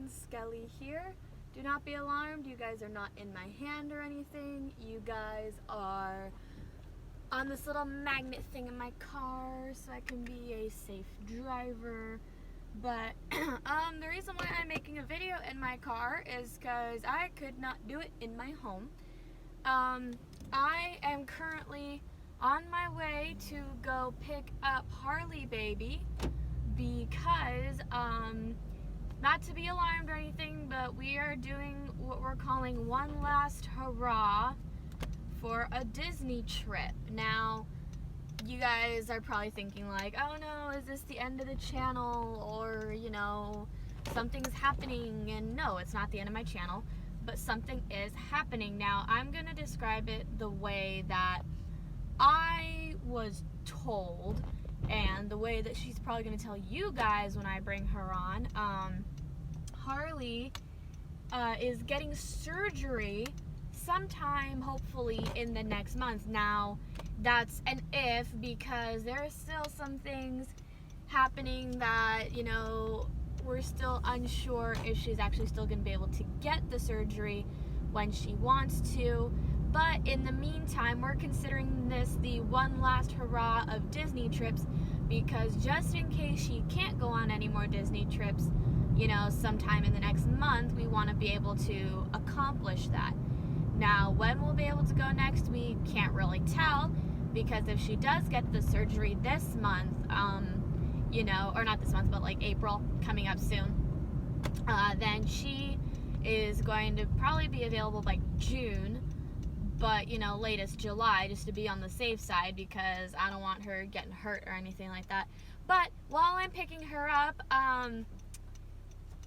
skeletons, Skelly here. Do not be alarmed, you guys are not in my hand or anything. You guys are on this little magnet thing in my car so I can be a safe driver. But the reason why I'm making a video in my car is because I could not do it in my home. I am currently on my way to go pick up Harley baby because, not to be alarmed or anything, but we are doing what we're calling one last hurrah for a Disney trip. Now, you guys are probably thinking like, oh no, is this the end of the channel, or, you know, something's happening? And no, it's not the end of my channel, but something is happening. Now, I'm gonna describe it the way that I was told, and the way that she's probably gonna tell you guys when I bring her on. Harley is getting surgery sometime, hopefully, in the next month. Now, that's an if, because there are still some things happening that, you know, we're still unsure if she's actually still going to be able to get the surgery when she wants to. But in the meantime, we're considering this the one last hurrah of Disney trips, because just in case she can't go on any more Disney trips, you know, sometime in the next month, we want to be able to accomplish that. Now, when we'll be able to go next, we can't really tell, because if she does get the surgery this month, you know, or not this month, but like April, coming up soon, then she is going to probably be available by June, but, you know, latest July, just to be on the safe side, because I don't want her getting hurt or anything like that. But while I'm picking her up,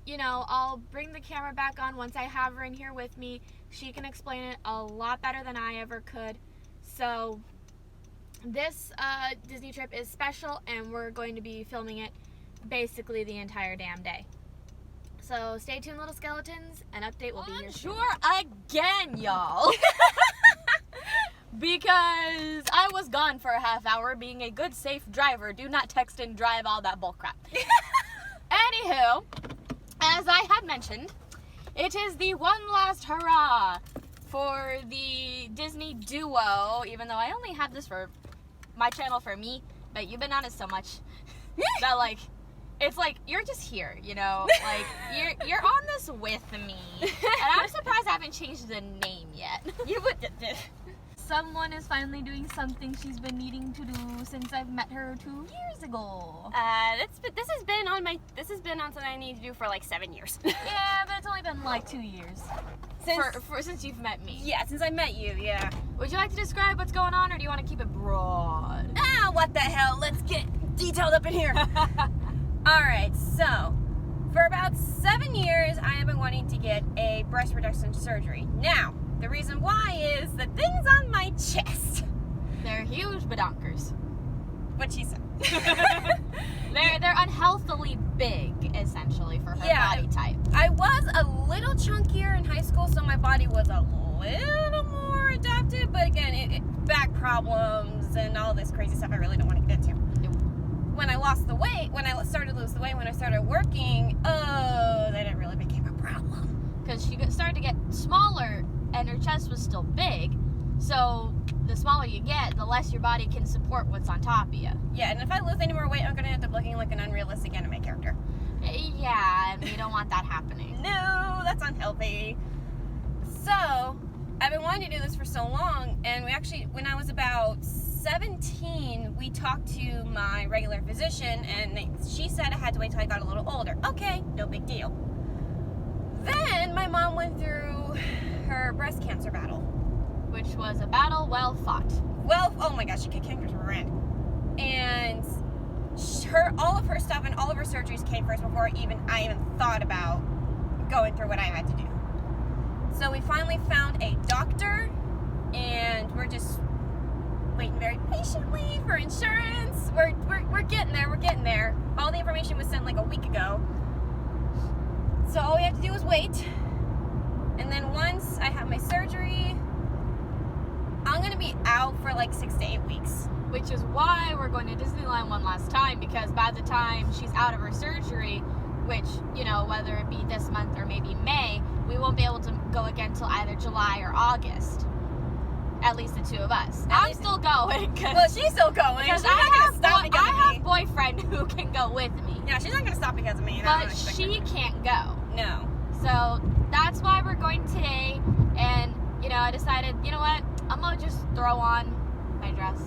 you know, I'll bring the camera back on once I have her in here with me. She can explain it a lot better than I ever could. So this Disney trip is special, and we're going to be filming it basically the entire damn day. So stay tuned, little skeletons. An update will be here soon. Again, y'all. Because I was gone for a half hour being a good, safe driver. Do not text and drive, all that bullcrap. Anywho, as I had mentioned, it is the one last hurrah for the Disney duo, even though I only have this for my channel for me, but you've been on it so much that, like, it's like, you're just here, you know? Like, you're on this with me. And I'm surprised I haven't changed the name yet. You would. Someone is finally doing something she's been needing to do since I've met her 2 years ago. This has been on something I need to do for like 7 years. Yeah, but it's only been like 2 years. Since you've met me. Yeah, since I met you, yeah. Would you like to describe what's going on, or do you want to keep it broad? Ah, what the hell? Let's get detailed up in here. Alright, so, for about 7 years, I have been wanting to get a breast reduction surgery. Now, the reason why is the things on my chest. They're huge badonkers. What she said. They're unhealthily big, essentially, for her body type. I was a little chunkier in high school, so my body was a little more adapted, but again, back problems and all this crazy stuff I really don't want to get into. When I lost the weight, when I started to lose the weight, when I started working, then it really became a problem. Because she started to get smaller, and her chest was still big, so the smaller you get, the less your body can support what's on top of you. Yeah, and if I lose any more weight, I'm going to end up looking like an unrealistic anime character. Yeah, and we don't want that happening. No, that's unhealthy. So, I've been wanting to do this for so long, and we actually, when I was about 17, we talked to my regular physician, and she said I had to wait till I got a little older. Okay, no big deal. Then my mom went through her breast cancer battle. Which was a battle well fought. Well, oh my gosh, she kicked cancers around. And all of her stuff and all of her surgeries came first before I even thought about going through what I had to do. So we finally found a doctor, and we're just waiting very patiently for insurance. We're getting there, we're getting there. All the information was sent like a week ago. So all we have to do is wait. And then once I have my surgery, I'm going to be out for like 6 to 8 weeks. Which is why we're going to Disneyland one last time, because by the time she's out of her surgery, which, you know, whether it be this month or maybe May, we won't be able to go again till either July or August. At least the two of us. I'm still going. Well, she's still going. She's not going to stop because of me. I have a boyfriend who can go with me. Yeah, she's not going to stop because of me. But she can't go. No. So that's why we're going today. And, you know, I decided, you know what? I'm going to just throw on my dress.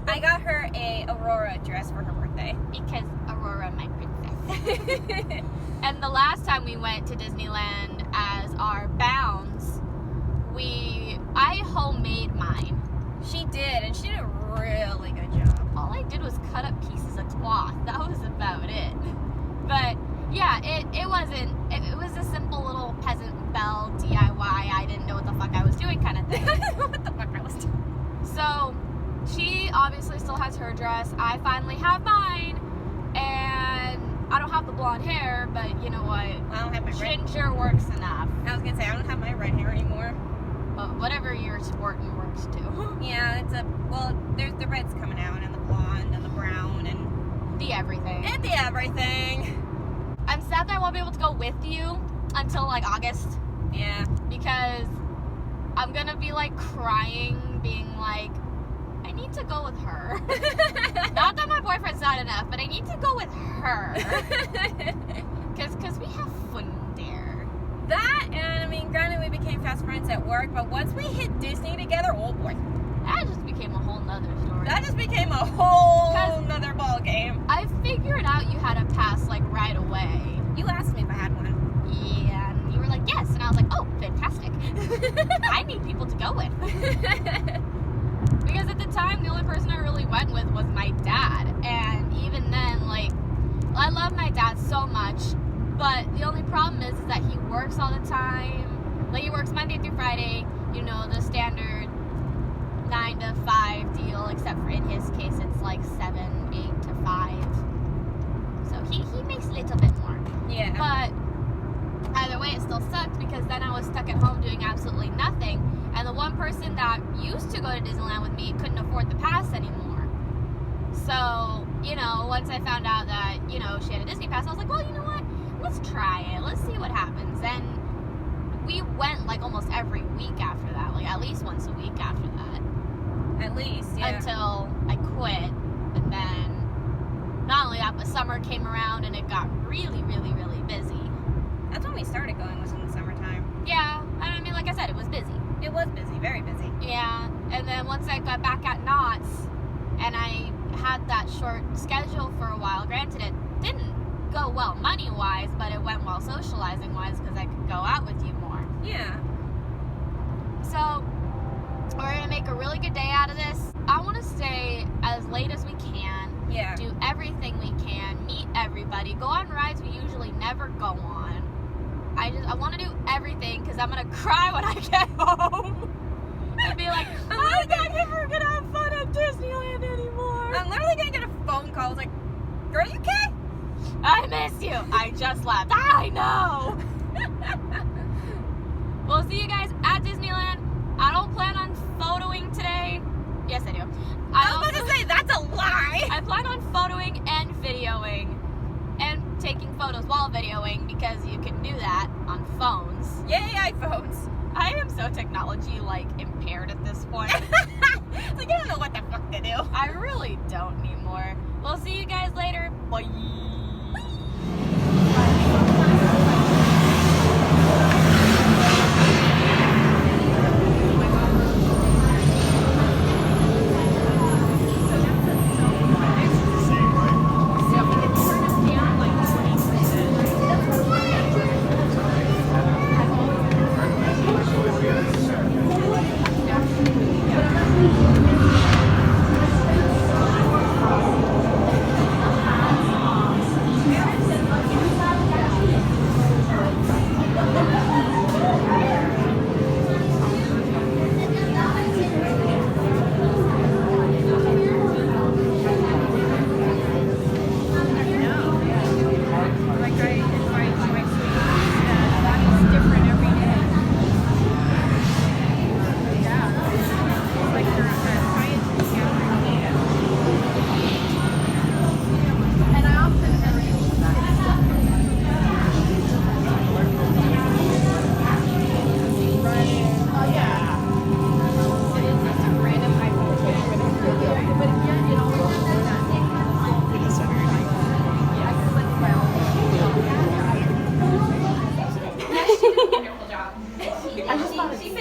I got her a Aurora dress for her birthday. Because Aurora, my princess. And the last time we went to Disneyland as our bounds, I homemade mine. She did, and she did a really good job. All I did was cut up pieces of cloth. That was about it. But yeah, it wasn't. It was a simple little peasant belle DIY. I didn't know what the fuck I was doing kind of thing. I didn't know what the fuck I was doing. So she obviously still has her dress. I finally have mine, and I don't have the blonde hair, but you know what? I don't have my ginger works enough. I was gonna say I don't have my red hair anymore. But whatever you're sporting works too. Yeah, there's the red's coming out, and the blonde, and the brown, and the everything. And the everything. I'm sad that I won't be able to go with you until like August. Yeah. Because I'm gonna be like crying, being like, I need to go with her. Not that my boyfriend's not enough, but I need to go with her. Because we have fun there. That, and I mean, granted we became fast friends at work, but once we hit Disney together, oh boy. That just became a whole nother story. That just became a whole nother ball game. I figured out you had a pass like right away. You asked me if I had one. Yeah, and you were like, yes. And I was like, oh, fantastic. I need people to go with. Because at the time, the only person I really went with was my dad. And even then, like, I love my dad so much. But the only problem is that he works all the time. Like, he works Monday through Friday, you know, the standard 9 to 5 deal, except for in his case, it's like 7, 8 to 5. So he makes a little bit more. Yeah. But either way, it still sucked because then I was stuck at home doing absolutely nothing. And the one person that used to go to Disneyland with me couldn't afford the pass anymore. So, you know, once I found out that, you know, she had a Disney pass, I was like, well, you know what? Let's try it. Let's see what happens. And we went like almost every week after that, like at least once a week after that. At least, yeah. Until I quit. And then not only that, but summer came around and it got really, really, really busy. That's when we started going, was in the summertime. Yeah, I mean, like I said, it was busy. It was busy, very busy. Yeah, and then once I got back at Knott's and I had that short schedule for a while, granted it didn't go well money-wise, but it went well socializing-wise because I could go out with you more. Yeah. So, we're going to make a really good day out of this. I want to stay as late as we can. Yeah. Do everything we can. Meet everybody. Go on rides we usually never go on. I want to do everything because I'm going to cry when I get home. And be like, I'm not ever going to have fun at Disneyland anymore. I'm literally going to get a phone call. It's like, girl, you okay? I miss you. I just left. I know. We'll see you guys at Disneyland. I don't plan on photoing today. Yes, I do. I was about to say, that's a lie. I plan on photoing and videoing. And taking photos while videoing because you can do that on phones. Yay, iPhones. I am so technology, like, impaired at this point. It's like, I don't know what the fuck to do. I really don't anymore. We'll see you guys later. Bye.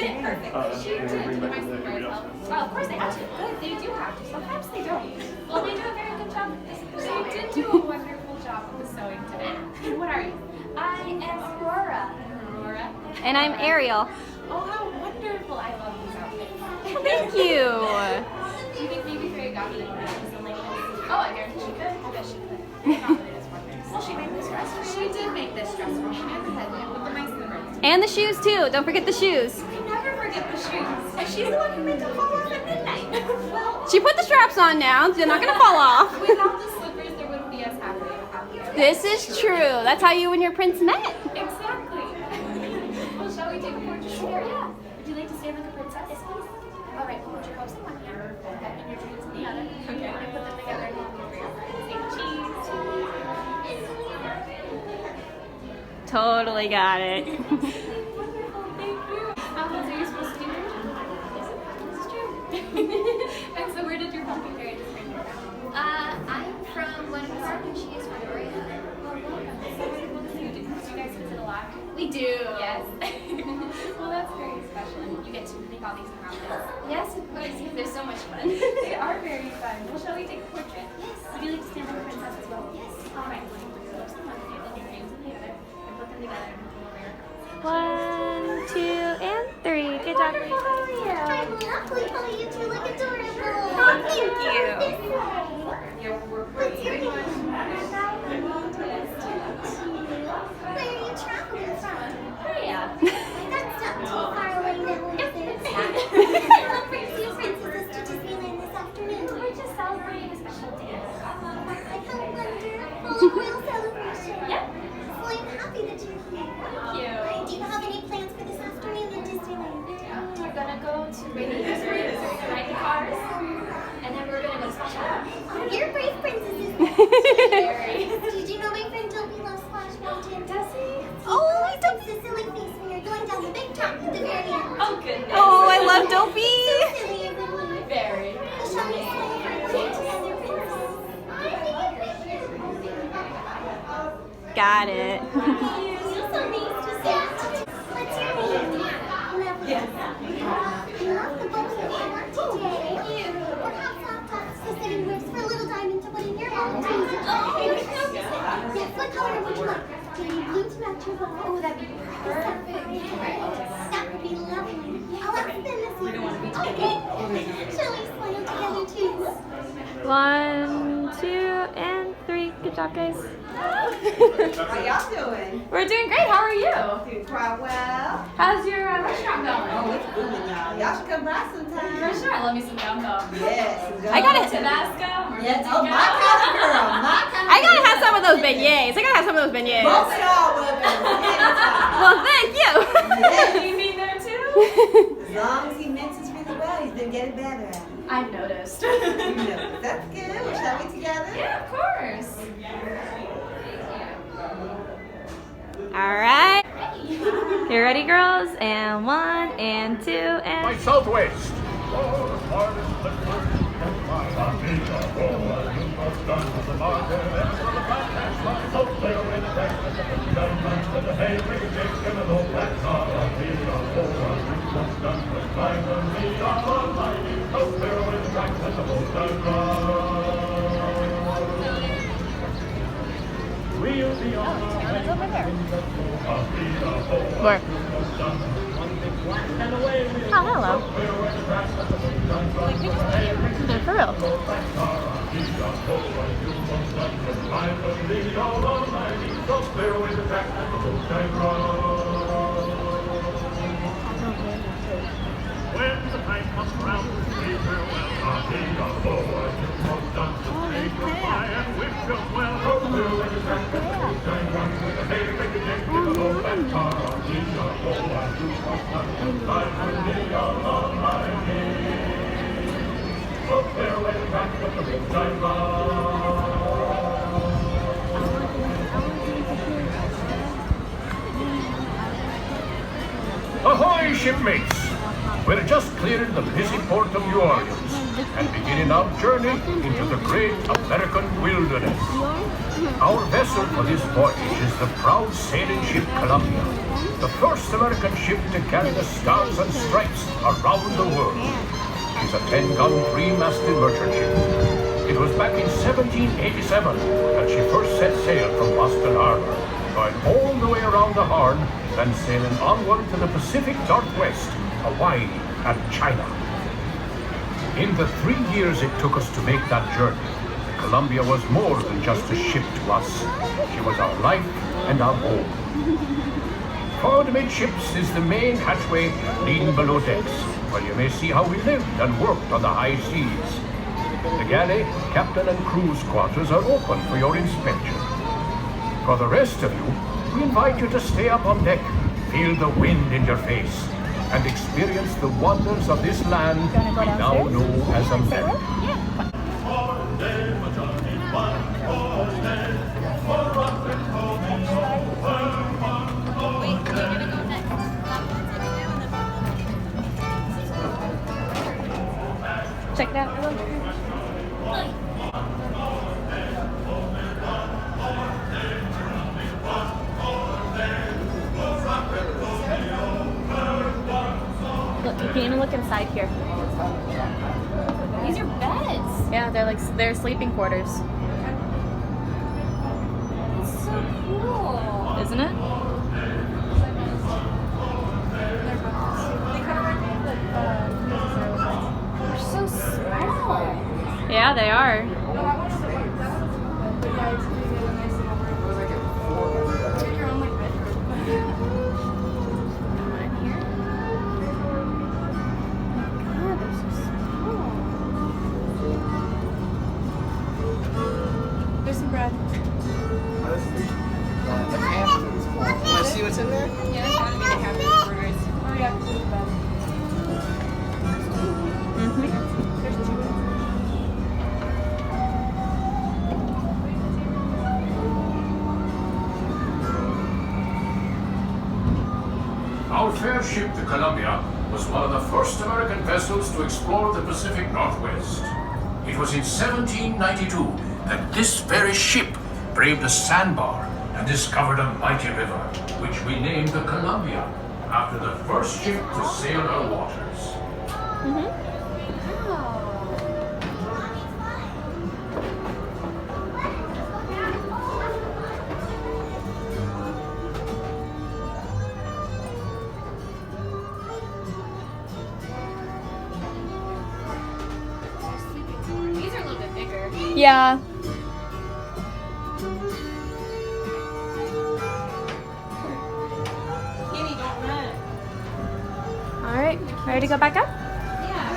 it perfect. She did. Did my surprise help? Oh, of course they have to. Good, they do have to. Sometimes they don't. Well, they do a very good job with this. They did do a wonderful job with the sewing today. What are you? I am Hurrah. Aurora. And I'm Ariel. Oh, how wonderful. I love these outfits. Thank you. Do you think maybe Fairy got me something like this? Oh, I guarantee she could. I bet she could. Not that it is one thing. Well, she made this dress. She did make this dress for me. And the headband with the nice ribbons. And the shoes too. Don't forget the shoes. I never forget the shoes. And she's the one who made them fall off at midnight. Well, She put the straps on now. They're not gonna fall off. without the slippers, there wouldn't be as happy of a happy hour. This is true. That's how you and your prince met. Exactly. Well, shall we take a portrait? Sure, yeah. Would you like to stand like a princess? Yes, please. All right, put your hopes in one hand and your dreams in the other. Okay. And put them together and hold them over your heart. Say cheese. Totally got it. Wonderful, thank you. How close are you supposed to do? Yes, this is true. And so where did your pumpkin fairy just bring you from? I'm from one park and she is from Hurrah. Do you guys visit a lot? We do. Yes. Well, that's very special. And you get to make all these outfits. Yes, of course. Yeah, they're so much fun. They are very fun. Well, shall we take a portrait? Yes. Would you like to stand like a princess as well? Yes. All right. Put your lips on one table, your names on the other, and put them together and put them over your heart. 1, 2, and 3. Good job. I'm lovely. How you two look adorable. Oh, thank you. What's your name? Where are you traveling from? Hurrah. That's not too far away now, is it? We'll bring you princesses to Disneyland this afternoon. We're just celebrating a special day. How wonderful. A royal celebration. Yep. Well, I'm happy that you're here. Thank you. Do you have any plans for this afternoon in Disneyland? We're gonna go to Rainy Rivers, ride the cars, and then we're gonna go to Splash Mountain. Oh, you're brave princesses. Very. Did you know my friend Dopey loves Splash Mountain? Does he? Oh, he takes a silly face when you're going down the big top at the very end. Oh, goodness. Oh, I love Dopey. So silly, isn't he? Very. Shall we play together, princess? Got it. So nice to see. What's your name? Lovely. I love the books that you want today. Perhaps laptops for sitting whips for a little diamond to put in your own too. Yes, what color would you like? Do you blue to match your bow? Oh, that'd be perfect. That would be lovely. I'll ask them this evening. Okay. Shall we smile together too? 1, 2, and 3. Good job, guys. How y'all doing? We're doing great. How are you? Doing quite well. How's your restaurant going? Oh, it's booming, y'all. Y'all should come by sometime. For sure. I love me some gumbo. Yes. I gotta- Tabasco. Yes. Oh, my kind of girl. My kind of I gotta have some of those beignets. I gotta have some of those beignets. Both of y'all welcome. Anytime. Well, thank you. Yes. You mean there too? As long as he mixes really well, he's been getting better at it. I've noticed. You know, that's good. Well, shall we together? Yeah, of course. All right. You ready, girls? And 1, and 2, and... My southwest. Where? Oh, hello. No, for real. When the time comes round, we will welcome the forward. Done to say goodbye and wish them well. Go through and track the shine one with a hey, make a dick in the low back car. He's a whole lot to life will be all on my knee. Up there with the back of the big time Ahoy, shipmates! We're just clearing the busy port of New Orleans. and beginning our journey into the great American wilderness. Our vessel for this voyage is the proud sailing ship Columbia, the first American ship to carry the stars and stripes around the world. She's a 10-gun, 3-masted merchant ship. It was back in 1787 that she first set sail from Boston Harbor, going all the way around the Horn, then sailing onward to the Pacific Northwest, Hawaii, and China. In the 3 years it took us to make that journey, Columbia was more than just a ship to us. She was our life and our home. Forward amidships is the main hatchway leading below decks, where you may see how we lived and worked on the high seas. The galley, captain and crew's quarters are open for your inspection. For the rest of you, we invite you to stay up on deck, feel the wind in your face, and experience the wonders of this land we now know as America. Check it out. Look, you can even look inside here. These are beds. Yeah, they're sleeping quarters, It's so cool. isn't it? They're so small. Yeah, they are. There's some bread. Want to see what's in there? Yeah, that's gotta be the cabin burgers. Oh yeah, there's the bed. There's two. Our fair ship, the Columbia, was one of the first American vessels to explore the Pacific Northwest. It was in 1792 that this very ship braved a sandbar and discovered a mighty river, which we named the Columbia, after the first ship to sail her waters. These are a little bit bigger. Yeah. Kitty, don't run. All right, ready to go back up? Yeah.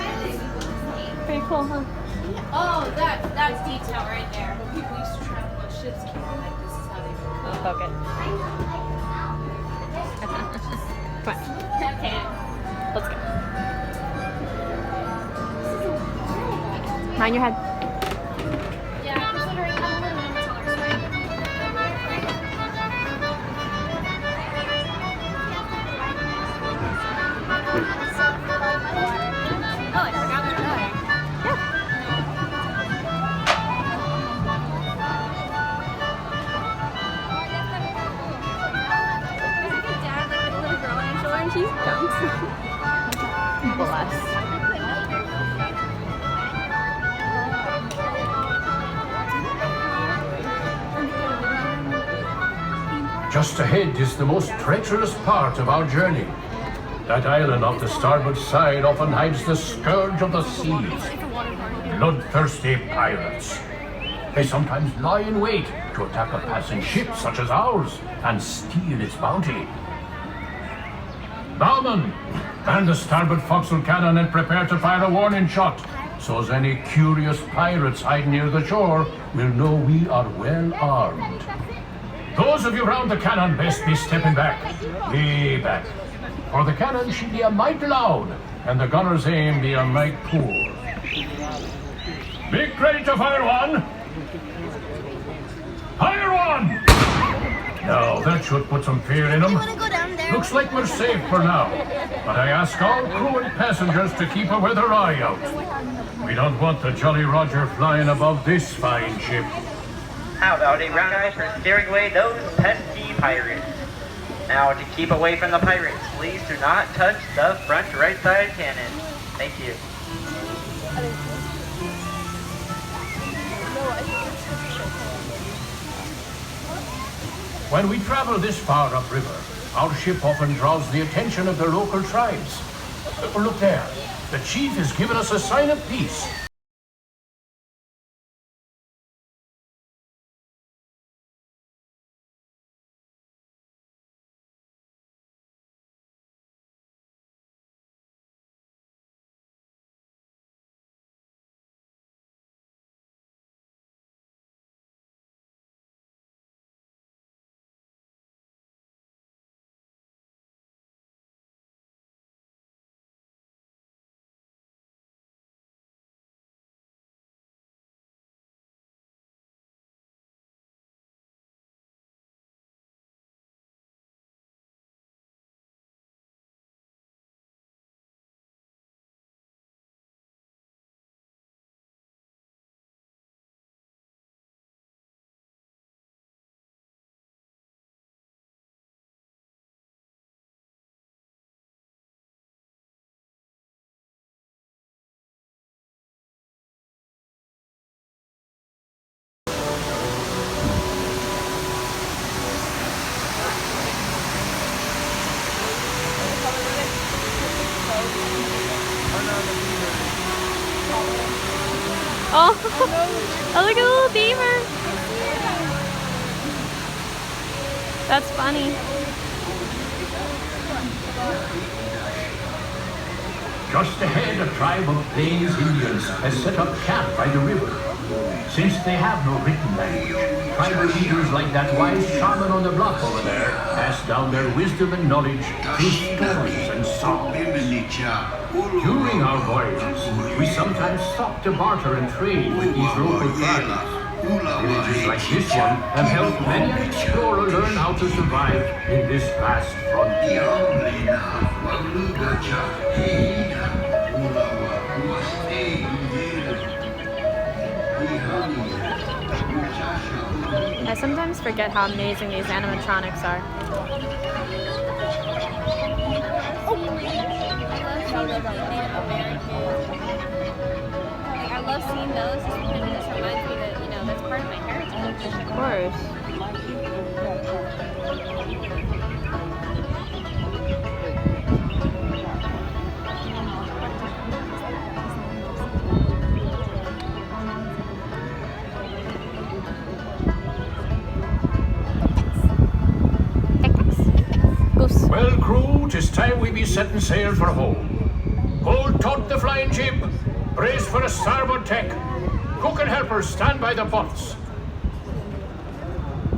Pretty cool, huh? Oh, that's detail right there. When people used to travel on ships, came in like this is how they would cook. Poke it. Come on, Okay. let's go. Mind your head. Yeah, considering I'm a little bit taller side. Oh, I forgot we were going. There's like a dad like with a little girl on his shoulder and she's bouncing. Bless. Just ahead is the most treacherous part of our journey. That island off the starboard side often hides the scourge of the seas, bloodthirsty pirates. They sometimes lie in wait to attack a passing ship such as ours and steal its bounty. Bowman, man the starboard forecastle cannon and prepare to fire a warning shot, so as any curious pirates hiding near the shore will know we are well armed. Those of you round the cannon best be stepping back, way back. For the cannon should be a mite loud, and the gunner's aim be a mite poor. Be ready to fire one! Fire one! Now, that should put some fear in them. You want to go down there Looks like we're safe for now, but I ask all crew and passengers to keep a weather eye out. We don't want the Jolly Roger flying above this fine ship. How about a round eye for steering away those pesky pirates? Now, to keep away from the pirates, please do not touch the front right side cannon. Thank you. When we travel this far upriver, our ship often draws the attention of the local tribes. Look there. The chief has given us a sign of peace. Oh, oh, look at the little beaver. That's funny. Just ahead, a tribe of Plains Indians has set up camp by the river. Since they have no written language, tribal leaders like that wise shaman on the bluff over there pass down their wisdom and knowledge through stories and songs. During our voyages, we sometimes stop to barter and trade with these local tribes. Villages like this one have helped many an explorer learn how to survive in this vast frontier. I sometimes forget how amazing these animatronics are. I love seeing those because it just reminds me that, you know, that's part of my heritage. Of course. Well, crew, 'tis time we be setting sail for home. Hold taut the flying ship. Brace for a starboard tack. Cook and helpers stand by the butts.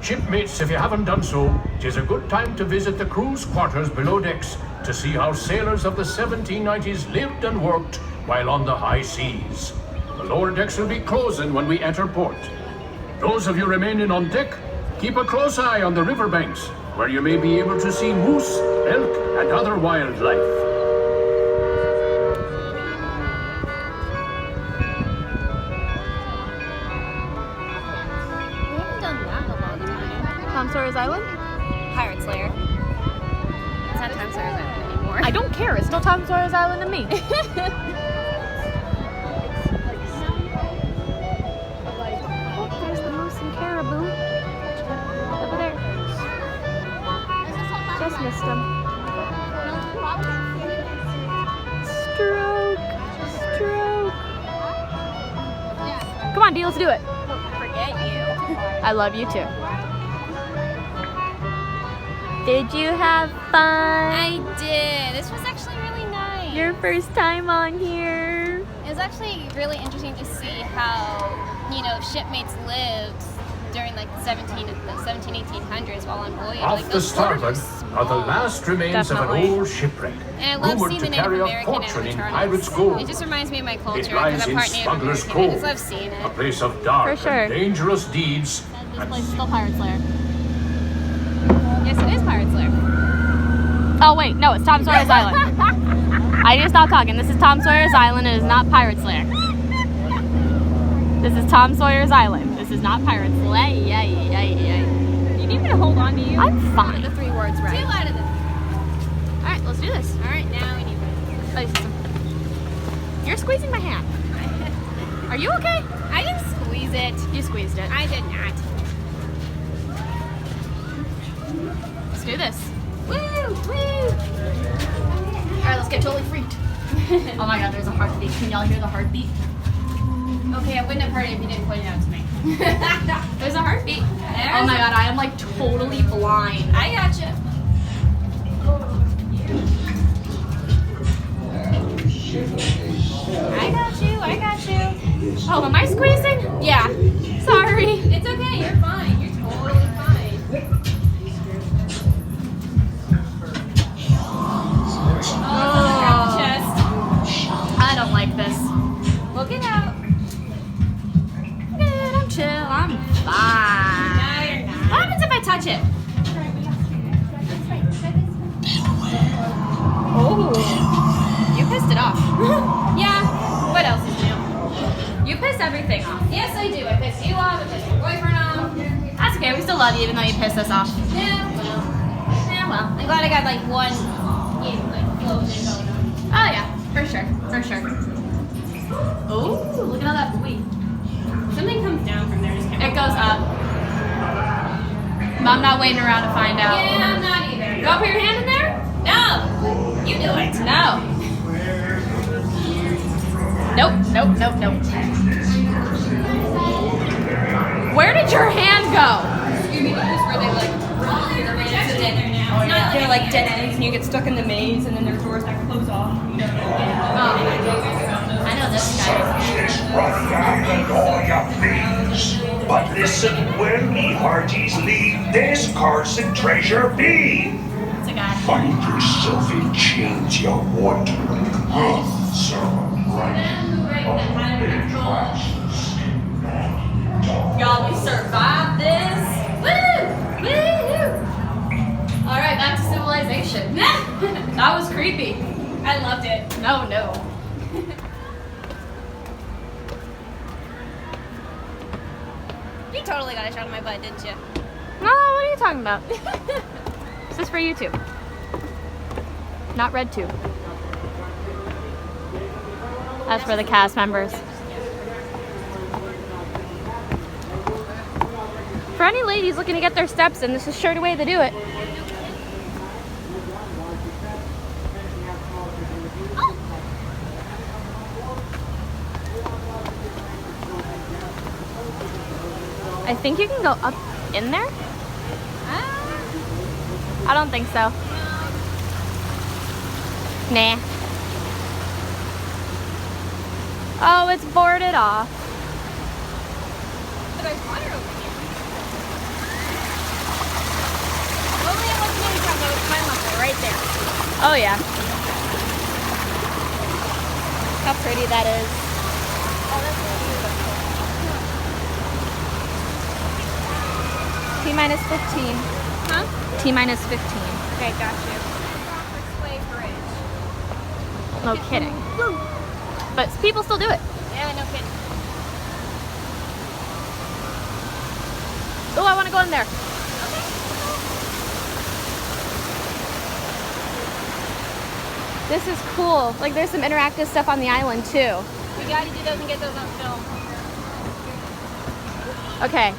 Shipmates, if you haven't done so, 'tis a good time to visit the crew's quarters below decks to see how sailors of the 1790s lived and worked while on the high seas. The lower decks will be closing when we enter port. Those of you remaining on deck, keep a close eye on the riverbanks, where you may be able to see moose, elk, and other wildlife. Tom Sawyer's Island? Pirate Slayer. It's not Tom Sawyer's Island anymore. I don't care. It's still Tom Sawyer's Island to me. Oh, there's the moose and caribou. Over there. Just missed him. Stroke. Stroke. Come on, Dee, let's do it. Forget you. I love you too. Did you have fun? I did. This was actually really nice. Your first time on here. It was actually really interesting to see how, you know, shipmates lived during like the 1800s while on voyage. Off Like, the those quarters starboard were are the small. last remains Definitely. of an old shipwreck, And I love rumored seeing to the Native carry a American fortune in animatronics. pirates' gold. It just reminds me of my culture It because lies I'm in part Native Smuggler's American. I Cove, just love seeing a it. place of dark For sure. and dangerous deeds. This place is still Pirate Slayer. Yes, it is Pirate Slayer. Oh wait, no, it's Tom Sawyer's Island. I need to stop talking. This is Tom Sawyer's Island. It is not Pirate's Lair. This is Tom Sawyer's Island. This is not Pirate's Lair. Yeah. You need me to hold on to you? I'm fine. The 3 words right. 2 out of the 3. All right, let's do this. All right, now we need You're squeezing my hand. Are you okay? I didn't squeeze it. You squeezed it. I did not. Let's do this. Woo! All right, let's get totally freaked. Oh my God, there's a heartbeat. Can y'all hear the heartbeat? Okay, I wouldn't have heard it if you didn't point it out to me. There's a heartbeat. There's Oh my God, I am like totally blind. I gotcha. I got you. Oh, am I squeezing? Yeah. Sorry. It's okay, you're fine. You're totally fine. Oh, chest. I don't like this. Look it out. Good, I'm chill. I'm fine. No, you're not. What happens if I touch it? Oh, you pissed it off. Yeah. What else is new? You pissed everything off. Yes, I do. I pissed you off. I pissed your boyfriend off. That's okay. We still love you even though you pissed us off. Yeah, well. Yeah, well. I'm glad I got like one, flow thing going on. Oh yeah, for sure. Oh, look at all that buoy. Something comes down from there. Just can't It goes up. But I'm not waiting around to find out. Yeah, I'm not either. Go put your hand in there? No. You do it. No. Nope. Where did your hand go? Scooby-Doo's where they like roll your hands and then they're like dead ends and you get stuck in the maze and then their doors that close off. Oh, I know this guy. Just run down and all your things. But listen, when me hearties leave, this cursed treasure be. It's a guy. Find yourself in chains, you want. Y'all, we survived this. Woo! All right, back to civilization. That was creepy. I loved it. No. You totally got a shot in my butt, didn't you? No, what are you talking about? This is for YouTube. Not RedTube. That's for the cast members. For any ladies looking to get their steps in, this is sure the way to do it. I think you can go up in there? I don't think so. Nah. Oh, it's boarded off. But there's water over here. Only at one minute ago, it's my level right there. Oh yeah. How pretty that is. Oh, that's really beautiful. T-minus 15. Huh? T-minus 15. Okay, got you. Expressway bridge. No kidding. But people still do it. Yeah, no kidding. Oh, I want to go in there. This is cool. Like, there's some interactive stuff on the island, too. We gotta do those and get those on film. Okay.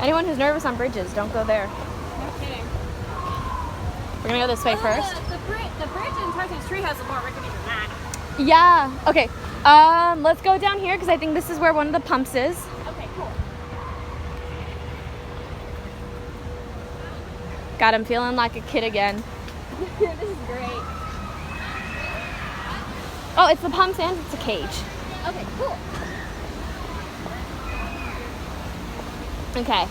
Anyone who's nervous on bridges, don't go there. No kidding. We're gonna go this way first. The bridge in Tarzan's Treehouse is more rickety than that. Yeah. Okay. Let's go down here because I think this is where one of the pumps is. Okay, cool. God, I'm feeling like a kid again. This is great. Oh, it's the pumps and it's a cage. Okay, cool. Okay.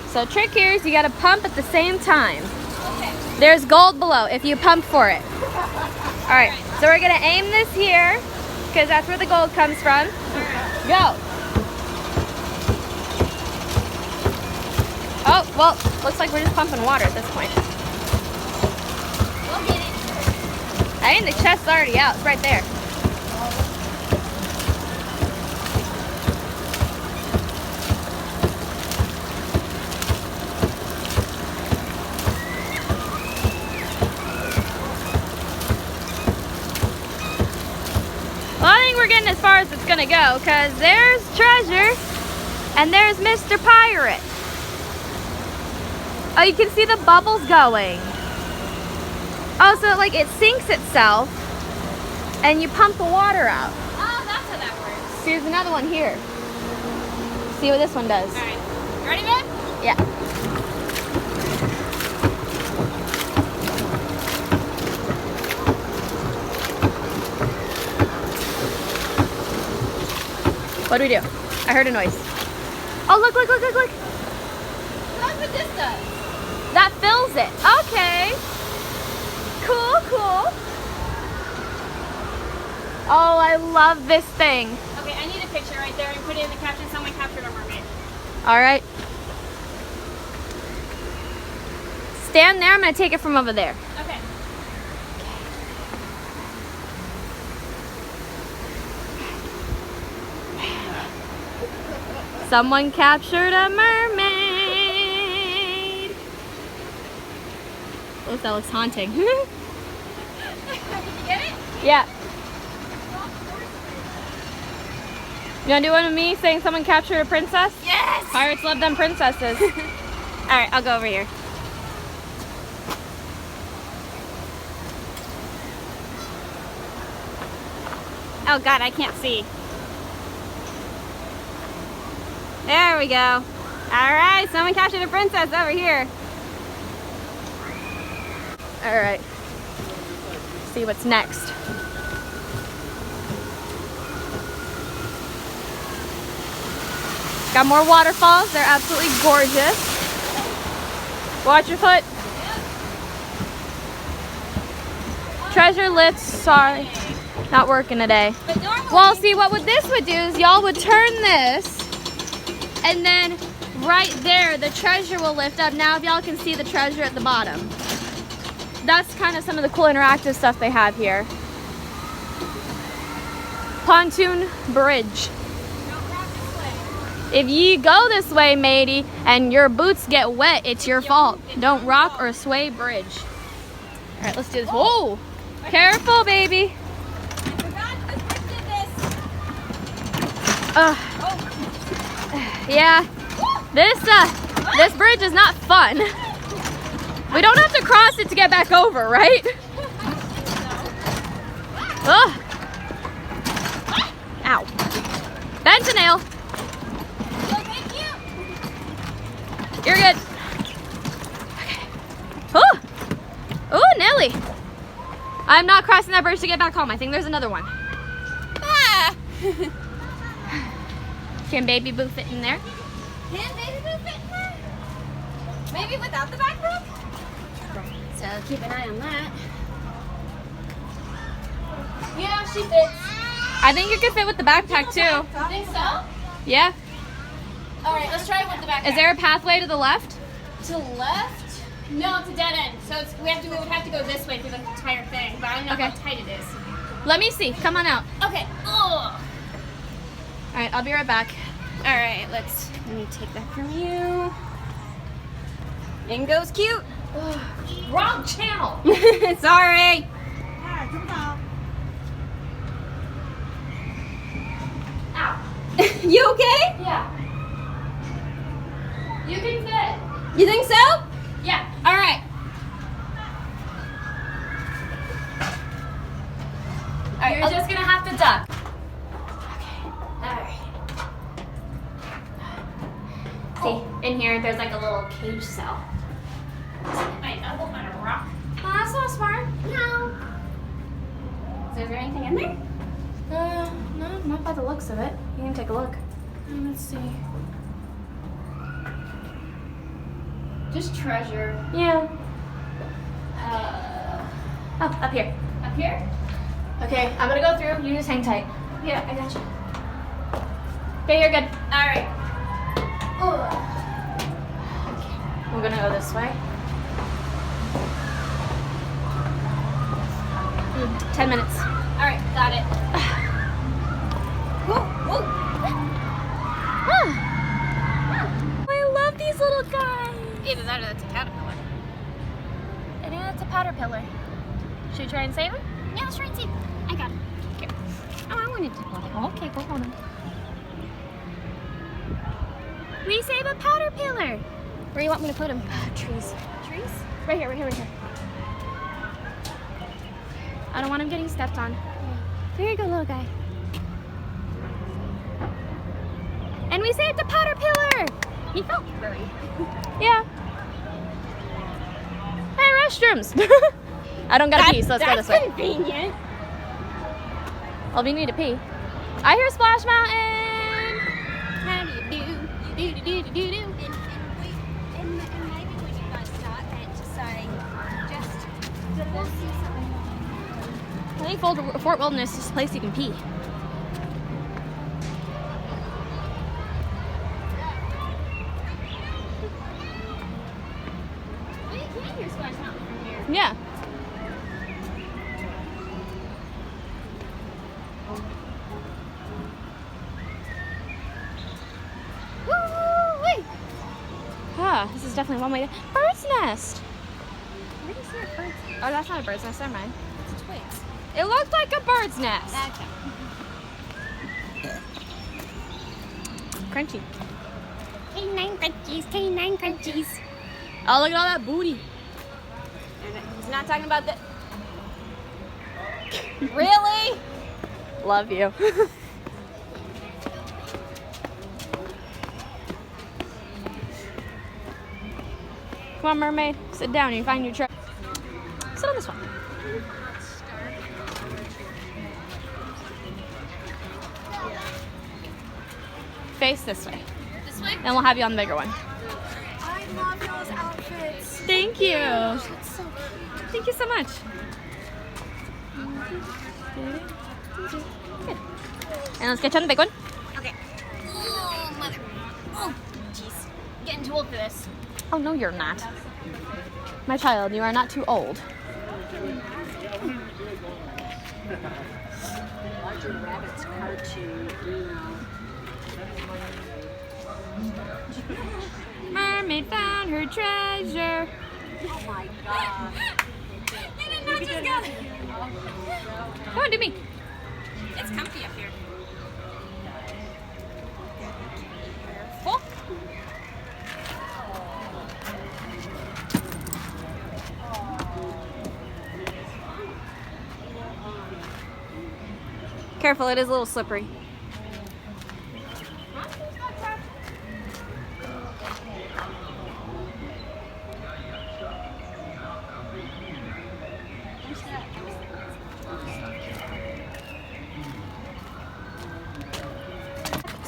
So trick here is you gotta pump at the same time. Okay. There's gold below if you pump for it. All right. So we're gonna aim this here because that's where the gold comes from. Go. Well, looks like we're just pumping water at this point. We'll get it. I think the chest's already out. It's right there. Well, I think we're getting as far as it's gonna go, because there's treasure and there's Mr. Pirate. Oh, you can see the bubbles going. Oh, so like it sinks itself and you pump the water out. Oh, that's how that works. See, there's another one here. See what this one does. All right. You ready, babe? Yeah. What do we do? I heard a noise. Oh, look, look, look, look, look. That's what this does. That fills it. Okay. Cool, cool. Oh, I love this thing. Okay, I need a picture right there and put it in the caption. Someone captured a mermaid. All right. Stand there. I'm going to take it from over there. Okay. Someone captured a mermaid. Oh, that looks haunting. Did you get it? Yeah. You want to do one with me saying someone captured a princess? Yes! Pirates love them princesses. All right, I'll go over here. Oh God, I can't see. There we go. All right, someone captured a princess over here. All right. See what's next. Got more waterfalls. They're absolutely gorgeous. Watch your foot. Treasure lifts, sorry, not working today. But normally, Well, see, what this would do is y'all would turn this, and then right there, the treasure will lift up. Now, if y'all can see the treasure at the bottom. That's kind of some of the cool interactive stuff they have here. Pontoon bridge. don't rock this way. If you go this way, matey, and your boots get wet, it's your fault. Don't rock or sway bridge. All right, let's do this. Whoa! Careful, baby. I forgot I did this. Uh, Oh, yeah, this bridge is not fun. We don't have to cross it to get back over, right? Ugh. Ow. Bend a nail. thank you. You're good. Okay. Oh. Oh, Nelly. I'm not crossing that bridge to get back home. I think there's another one. Ah. Can baby boo fit in there? Can baby boot fit in there? Maybe without the backpack? So keep an eye on that. Yeah, she fits. I think you could fit with the backpack too. You think so? Yeah. All right, let's try it with the backpack. Is there a pathway to the left? to the left? No, it's a dead end. So it's, we would have to go this way through the entire thing, but I don't know Okay. how tight it is. Let me see. Come on out. Okay. Oh. All right, I'll be right back. All right, let me take that from you. In goes cute. Wrong channel. Sorry. Ow. You okay? Yeah. You can fit. You think so? Yeah. All right. You're just gonna have to duck. See, in here, there's like a little cage cell. My elbow on a rock. Oh, that's not smart. No. Is there anything in there? No, not by the looks of it. You can take a look. Let's see. Just treasure. Yeah. Oh, up here. Up here? Okay, I'm gonna go through. You just hang tight. Yeah, I got you. Okay, you're good. All right. We're gonna go this way. 10 minutes. All right, got it. Whoa, whoa. I love these little guys. Either that or that's a caterpillar. I think that's a caterpillar. Should we try and save him? Yeah, let's try and see. I got it. Here. Oh, I wanted to hold him. Oh, okay, go hold him. We save a caterpillar. Where do you want me to put him? Trees. Trees? Right here, right here, right here. I don't want him getting stepped on. There you go, little guy. And we saved a caterpillar. He felt furry. Yeah. Hey, restrooms. I don't gotta pee, so let's go this way. That's convenient. Well, we need to pee. I hear Splash Mountain. How do you do? You do. And maybe when you guys start that, just say, we'll see something. I think Fort Wilderness is a place you can pee. Well, you can hear Splash Mountain from here. Yeah. Woo-wee. Ah, this is definitely one way to. Bird's nest. Where do you see a bird? Oh, that's not a bird's nest. Never mind. It's twigs. It looked like a bird's nest. Okay. Crunchy. Canine crunchies, canine crunchies. Oh, look at all that booty. And he's not talking about the. Really? Love you. Come on, mermaid. Sit down and find your treasure. Sit on this one. Face this way. This way? Then we'll have you on the bigger one. I love those outfits. Thank you. It's so cute. Thank you so much. Good. And let's get you on the big one. Okay. Oh, mother. Oh, jeez. Getting too old for this. Oh, no, you're not. My child, you are not too old. Roger Rabbit's cartoon, you know. Mermaid found her treasure. Oh my god. You did not just go. Come on, do me. It's comfy up here. Full. Careful, it is a little slippery.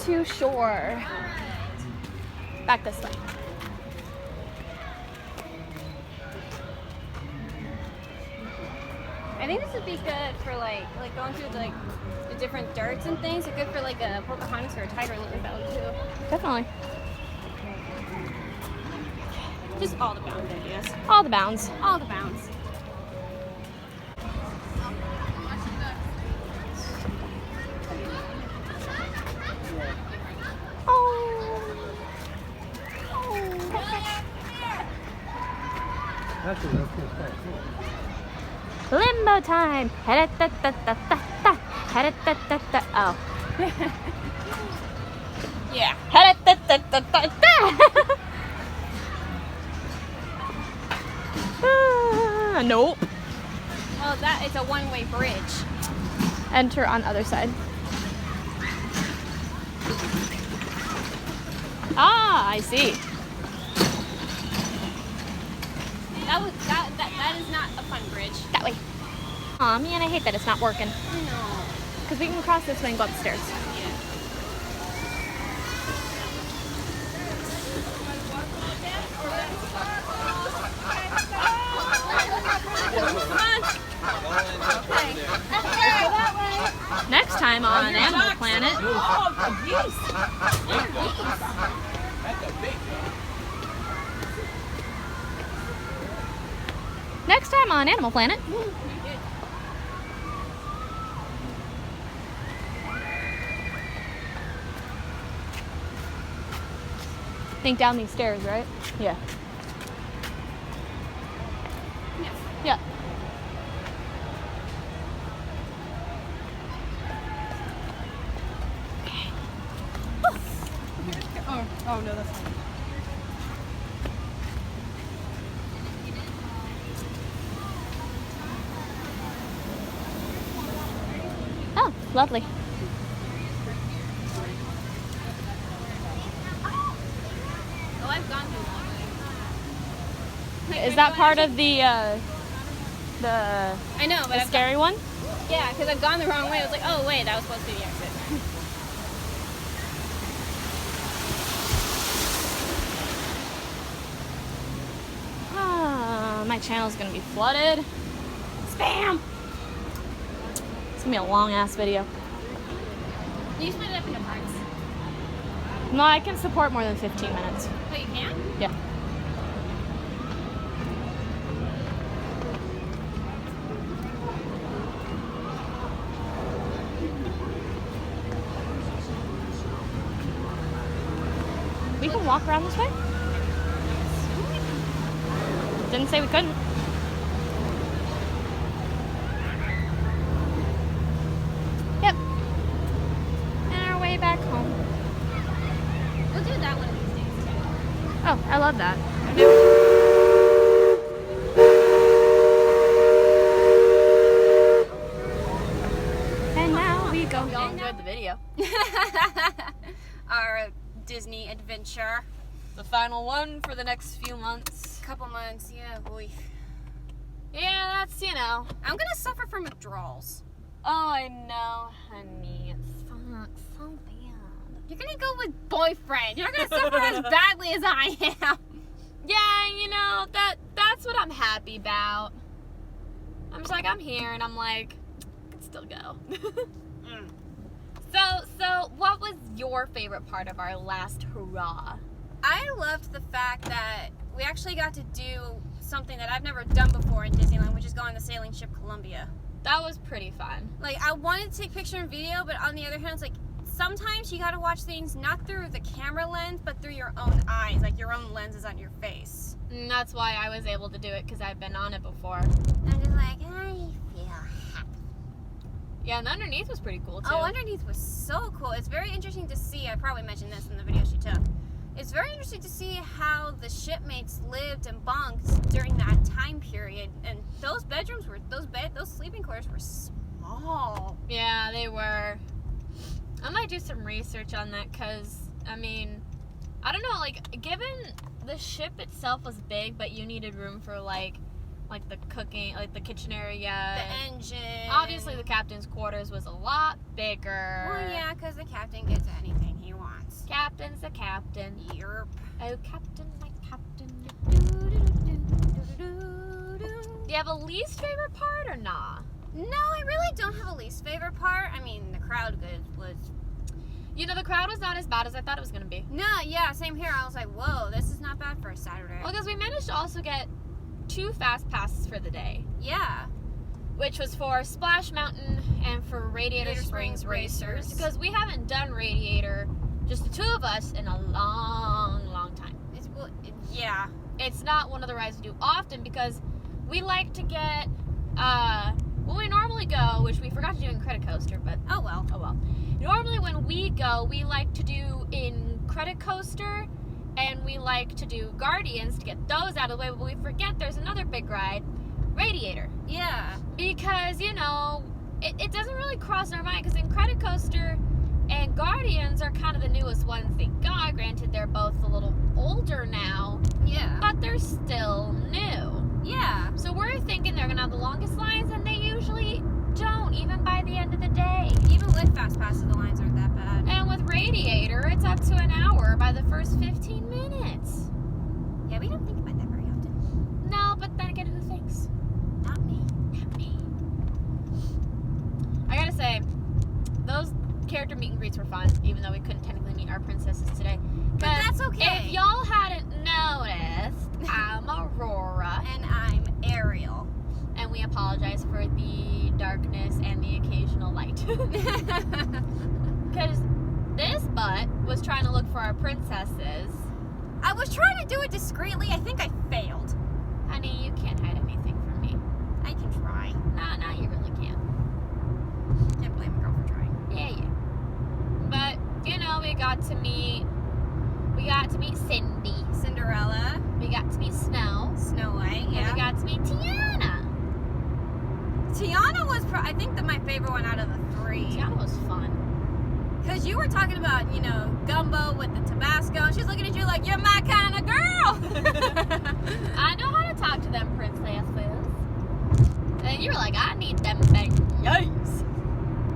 To shore. Back this way. I think this would be good for like going through like the different darts and things. It's good for like a Pocahontas or a tiger lily belly too. Definitely. Just all the bounds, I guess. All the bounds. All the bounds. Limbo time. Ha-da-da-da-da-da-da. Ha-da-da-da-da. Oh. Yeah. Ha-da-da-da-da-da. Nope. Well, that is a one-way bridge. Enter on other side. Ah, I see. That is not a fun bridge. That way. Aw, man, I hate that it's not working. No. Because we can cross this way and go upstairs. Yeah. Next time on Animal Planet. Next time on Animal Planet. Think down these stairs, right? Yeah. Yeah. Oh no, that's fine. Oh, lovely. Oh, I've gone through that. Is that part of the I know, but I've scary one? yeah, because I've gone the wrong way. I was like, oh wait, that was supposed to be the exit. Ah, my channel's gonna be flooded. Spam! It's gonna be a long ass video. You split it up into parts. No, I can support more than 15 minutes. Oh, you can? Yeah. We can walk around this way? Didn't say we couldn't. Yep. And our way back home. We'll do that one of these days too. Oh, I love that. And now we go. Y'all enjoyed the video. Our Disney adventure. The final one for the next few months. Couple months, yeah, boy. Yeah, that's, you know. I'm gonna suffer from withdrawals. Oh, I know, honey. It sucks so bad. You're gonna go with boyfriend. You're not gonna suffer as badly as I am. Yeah, you know, that's what I'm happy about. I'm just like, I'm here, and I'm like, I can still go. So, what was your favorite part of our last hurrah? I loved the fact that we actually got to do something that I've never done before in Disneyland, which is go on the sailing ship Columbia. That was pretty fun. Like, I wanted to take picture and video, but on the other hand, it's like, sometimes you gotta watch things not through the camera lens, but through your own eyes, like your own lenses on your face. And that's why I was able to do it, because I've been on it before. I'm just like, I feel happy. Yeah, and underneath was pretty cool, too. Oh, underneath was so cool. It's very interesting to see. I probably mentioned this in the video she took. It's very interesting to see how the shipmates lived and bunked during that time period. And those bedrooms were, those sleeping quarters were small. Yeah, they were. I might do some research on that, because, I mean, I don't know, like, given the ship itself was big, but you needed room for, like the cooking, like the kitchen area. The engine. Obviously, the captain's quarters was a lot bigger. Well, yeah, because the captain gets anything he wants. Captain's the captain. Yerp. Oh, captain, my captain. Do you have a least favorite part or nah? No, I really don't have a least favorite part. I mean, the crowd was... You know, the crowd was not as bad as I thought it was going to be. No, yeah, same here. I was like, whoa, this is not bad for a Saturday. Well, because we managed to also get 2 fast passes for the day. Yeah. Which was for Splash Mountain and for Radiator Springs Racers. Because we haven't done Radiator, just the 2 of us, in a long, long time. Yeah. It's not one of the rides we do often, because we like to get, when we normally go, which we forgot to do in Credit Coaster, but oh well. Normally when we go, we like to do in Credit Coaster, and we like to do Guardians to get those out of the way, but we forget there's another big ride, Radiator. Yeah. Because, you know, it doesn't really cross our mind, because in Credit Coaster and Guardians are kind of the newest ones, thank God. Granted, they're both a little older now. Yeah. But they're still new. Yeah. So we're thinking they're going to have the longest lines, and they usually don't, even by the end of the day. Even with Fast Passes, the lines aren't that bad. And with Radiator, it's up to an hour by the first 15 minutes. Yeah, we don't think about that very often. No, but then again, who thinks? Not me. Not me. I gotta say, those character meet and greets were fun, even though we couldn't technically meet our princesses today. But that's okay. If y'all hadn't noticed, I'm Aurora. And I'm Ariel. apologize for the darkness and the occasional light. Because this butt was trying to look for our princesses. I was trying to do it discreetly. I think I failed. Honey, you can't hide anything from me. I can try. Nah, you really can't. Can't blame a girl for trying. Yeah. But, you know, we got to meet Cindy. Cinderella, We got to meet Snow. Snow White, And yeah. we got to meet Tiana. Tiana was, I think, my favorite one out of the three. Tiana was fun. Because you were talking about, you know, gumbo with the Tabasco, and she's looking at you like, you're my kind of girl. I know how to talk to them princesses. And you were like, I need them things. Yikes.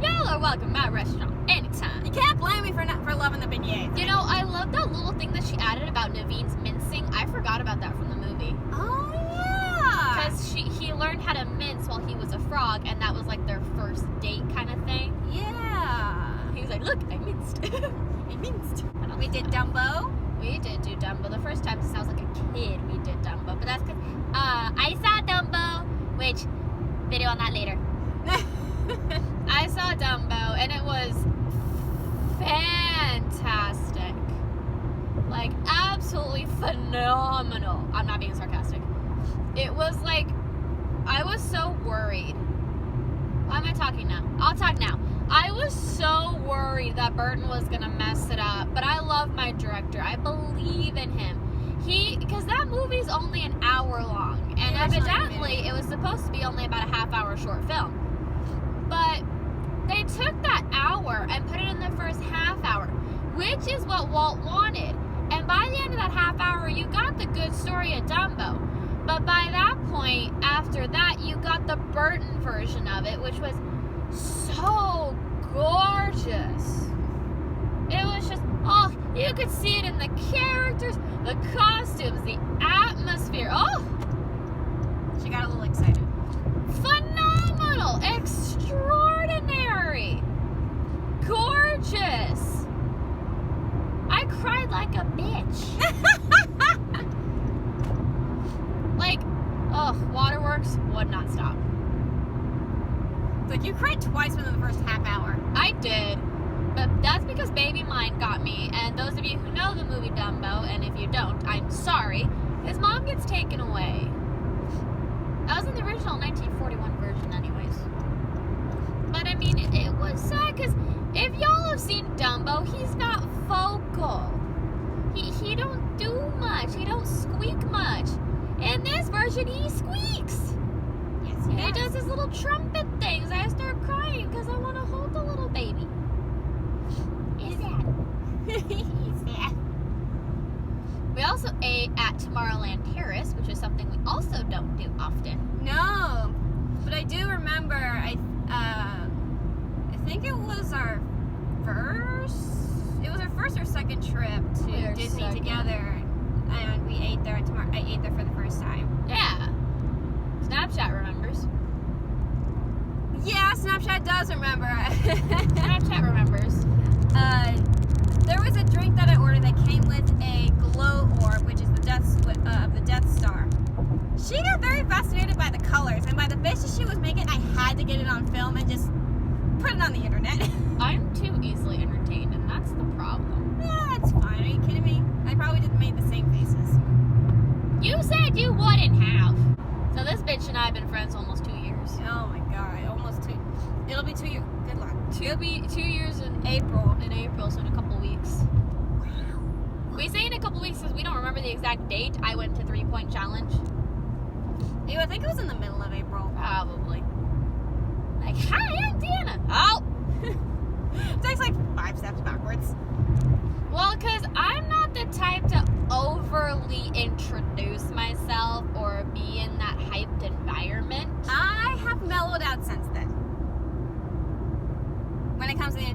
Y'all are welcome at my restaurant anytime. You can't blame me for loving the beignets. You know, I love that little thing that she added about Naveen's mincing. I forgot about that from the movie. Oh, yeah. Because he learned how to mince while he was a frog, and that was like their first date kind of thing. Yeah. He was like, look, I minced. I minced. We did Dumbo. We did do Dumbo. The first time since I was like a kid, we did Dumbo. But that's because I saw Dumbo, which, video on that later. I saw Dumbo, and it was fantastic. Like, absolutely phenomenal. I'm not being sarcastic. It was like, I was so worried. Why am I talking now? I'll talk now. I was so worried that Burton was going to mess it up, but I love my director. I believe in him. Because that movie's only an hour long, and evidently it was supposed to be only about a half-hour short film. But they took that hour and put it in the first half hour, which is what Walt wanted. And by the end of that half hour, you got the good story of Dumbo. But by that point, after that, you got the Burton version of it, which was so gorgeous. It was just, oh, you could see it in the characters, the costumes, the atmosphere. Oh! She got a little excited. Phenomenal! Extraordinary! Gorgeous! I cried like a bitch. Like, Waterworks would not stop. Like, you cried twice within the first half hour. I did. But that's because Baby Mine got me. And those of you who know the movie Dumbo, and if you don't, I'm sorry, his mom gets taken away. That was in the original 1941 version anyways. But I mean, it was sad because if y'all have seen Dumbo, he's not vocal. He don't do much. He don't squeak much. In this version, he squeaks. Yes, He does his little trumpet things. I start crying because I want to hold the little baby. Is that? He's sad. We also ate at Tomorrowland Terrace, which is something we also don't do often. No, but I do remember. I think it was our first. It was our first or second trip to Our Disney second. together, and we ate there. I ate there for the first time. Yeah. Snapchat remembers. Yeah, Snapchat does remember. Snapchat remembers. There was a drink that I ordered that came with a glow orb, which is the Death Star. She got very fascinated by the colors and by the faces she was making. I had to get it on film and just put it on the internet. I'm too easily entertained, and that's the problem. Yeah, that's fine. Are you kidding me? I probably just made the same faces. You said you wouldn't have. So this bitch and I have been friends almost 2 years. Oh my god, almost 2. It'll be 2 years. Good luck. It'll be 2 years in April. April, so in a couple weeks. We say in a couple weeks because we don't remember the exact date. I went to 3-Point Challenge. I think it was in the middle of April. Probably. Like, hi, I'm Deanna. Oh! It takes like 5 steps backwards. Well, because I'm not the type to overly introduce myself or be in that hyped environment. I have mellowed out since then. When it comes to the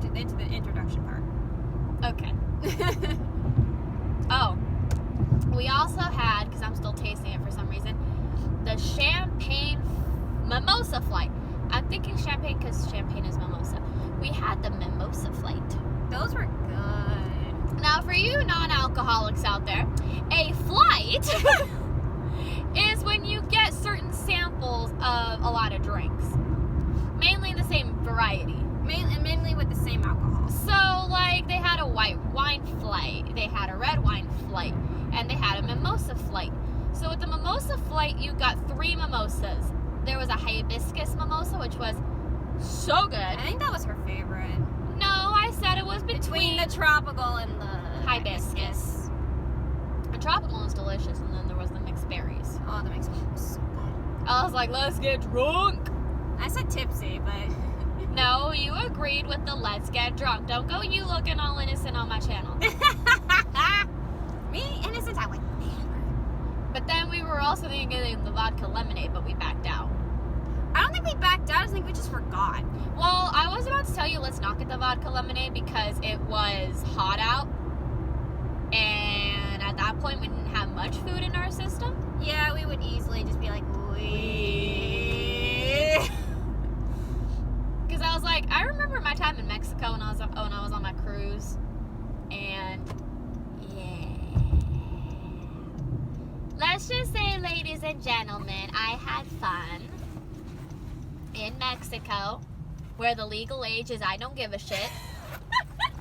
introduction part. Okay. Oh. We also had, because I'm still tasting it for some reason, the champagne mimosa flight. I'm thinking champagne because champagne is mimosa. We had the mimosa flight. Those were good. Now, for you non-alcoholics out there, a flight is when you get certain samples of a lot of flight, you got 3 mimosas. There was a hibiscus mimosa, which was so good. I think that was her favorite. No, I said it was Between the tropical and the hibiscus. The tropical was delicious, and then there was the mixed berries. Oh, that makes me so good. I was like, let's get drunk. I said tipsy, but No, you agreed with the let's get drunk. Don't go you looking all innocent on my channel. me innocent. I went. But then we were also thinking of getting the vodka lemonade, but we backed out. I don't think we backed out. I think we just forgot. Well, I was about to tell you let's not get the vodka lemonade because it was hot out. And at that point, we didn't have much food in our system. Yeah, we would easily just be like, Because I was like, I remember my time in Mexico when I was on my cruise. And yeah. Let's just say, ladies and gentlemen, I had fun in Mexico, where the legal age is I don't give a shit.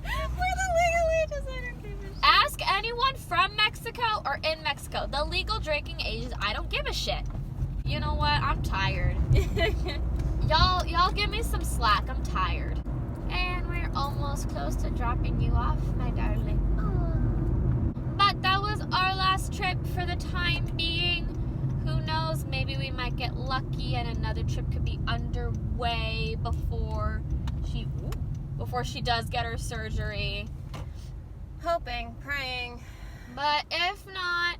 Where the legal age is I don't give a shit. Ask anyone from Mexico or in Mexico. The legal drinking age is I don't give a shit. You know what? I'm tired. Y'all give me some slack. I'm tired. And we're almost close to dropping you off, my darling. But that was our last trip for the time being. Who knows? Maybe we might get lucky and another trip could be underway before she does get her surgery. Hoping, praying. But if not,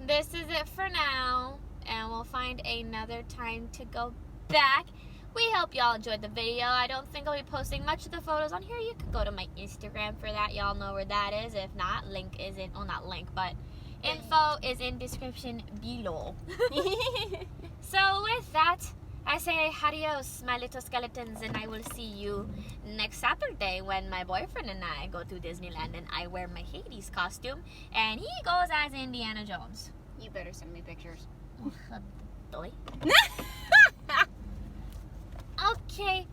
this is it for now, and we'll find another time to go back. We hope y'all enjoyed the video. I don't think I'll be posting much of the photos on here. You can go to my Instagram for that. Y'all know where that is. If not, link is in, well, not link, but info is in description below. So with that, I say adios, my little skeletons, and I will see you next Saturday when my boyfriend and I go to Disneyland and I wear my Hades costume and he goes as Indiana Jones. You better send me pictures. Boy. Okay,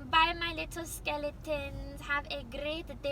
bye my little skeletons. Have a great day.